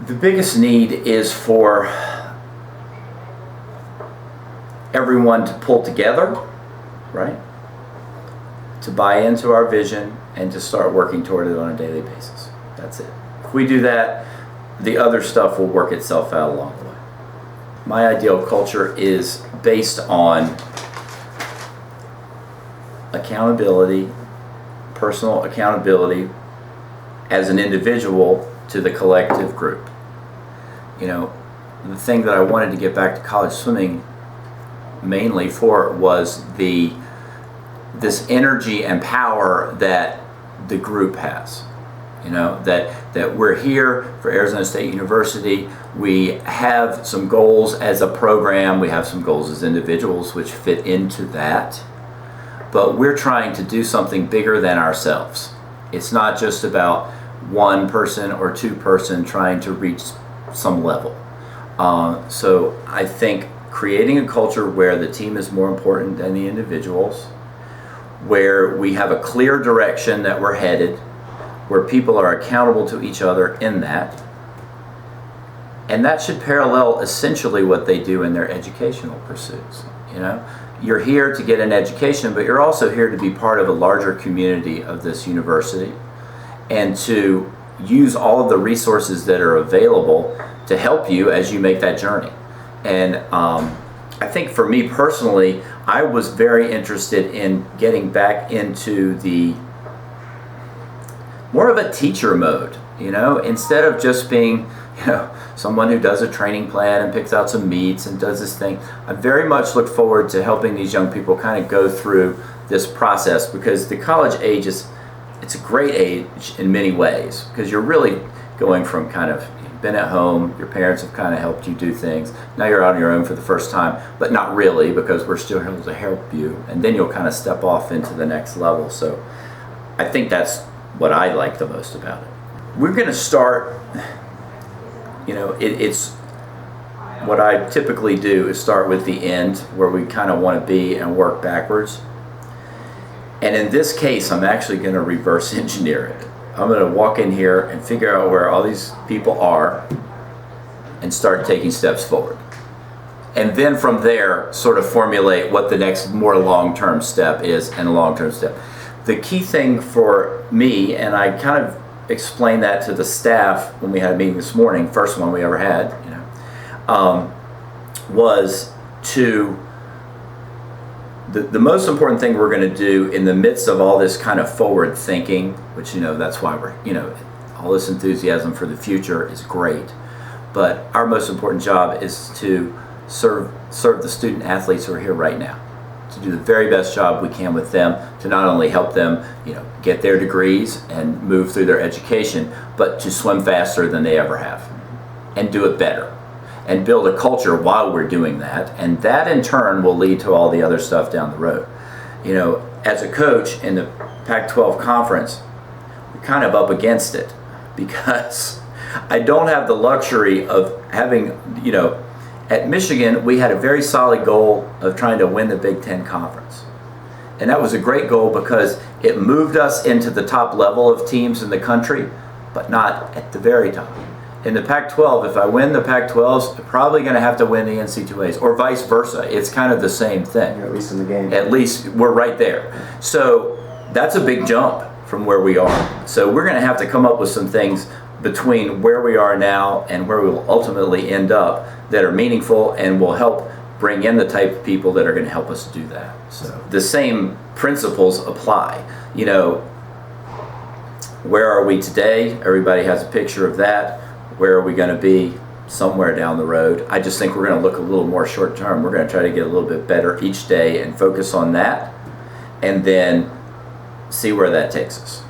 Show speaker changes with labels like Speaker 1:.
Speaker 1: The biggest need is for everyone to pull together, right? To buy into our vision and to start working toward it on a daily basis. That's it. If we do that, the other stuff will work itself out along the way. My ideal culture is based on accountability, personal accountability as an individual to the collective group. You know, the thing that I wanted to get back to college swimming mainly for was this energy and power that the group has. You know, that we're here for Arizona State University. We have some goals as a program. We have some goals as individuals which fit into that. But we're trying to do something bigger than ourselves. It's not just about one person or two person trying to reach some level. So I think creating a culture where the team is more important than the individuals, where we have a clear direction that we're headed, where people are accountable to each other in that. And that should parallel essentially what they do in their educational pursuits. You know, you're here to get an education, but you're also here to be part of a larger community of this university and to use all of the resources that are available to help you as you make that journey. And I think for me personally, I was very interested in getting back into the more of a teacher mode, you know, instead of just being, you know, someone who does a training plan and picks out some meets and does this thing. I very much look forward to helping these young people kind of go through this process, because the college age it's a great age in many ways, because you're really going from kind of, you've been at home, your parents have kind of helped you do things, now you're on your own for the first time, but not really, because we're still able to help you, and then you'll kind of step off into the next level. So I think that's what I like the most about it. We're going to start, you know, it's what I typically do is start with the end where we kind of want to be and work backwards. And in this case, I'm actually going to reverse engineer it. I'm going to walk in here and figure out where all these people are and start taking steps forward. And then from there, sort of formulate what the next more long-term step is and a long-term step. The key thing for me, and I kind of explained that to the staff when we had a meeting this morning, first one we ever had, you know, was to, the most important thing we're going to do in the midst of all this kind of forward thinking, which, you know, that's why we're, you know, all this enthusiasm for the future is great, but our most important job is to serve the student athletes who are here right now, to do the very best job we can with them, to not only help them, you know, get their degrees and move through their education, but to swim faster than they ever have and do it better and build a culture while we're doing that. And that in turn will lead to all the other stuff down the road. You know, as a coach in the Pac-12 conference, we're kind of up against it, because I don't have the luxury of having, you know, at Michigan, we had a very solid goal of trying to win the Big Ten Conference. And that was a great goal because it moved us into the top level of teams in the country, but not at the very top. In the Pac-12, if I win the Pac-12s, I'm probably going to have to win the NC2As, or vice versa. It's kind of the same thing.
Speaker 2: You're at least in the game.
Speaker 1: At least we're right there. So that's a big jump from where we are. So we're going to have to come up with some things between where we are now and where we will ultimately end up that are meaningful and will help bring in the type of people that are going to help us do that. So the same principles apply. You know, where are we today? Everybody has a picture of that. Where are we going to be somewhere down the road? I just think we're going to look a little more short term. We're going to try to get a little bit better each day and focus on that, and then see where that takes us.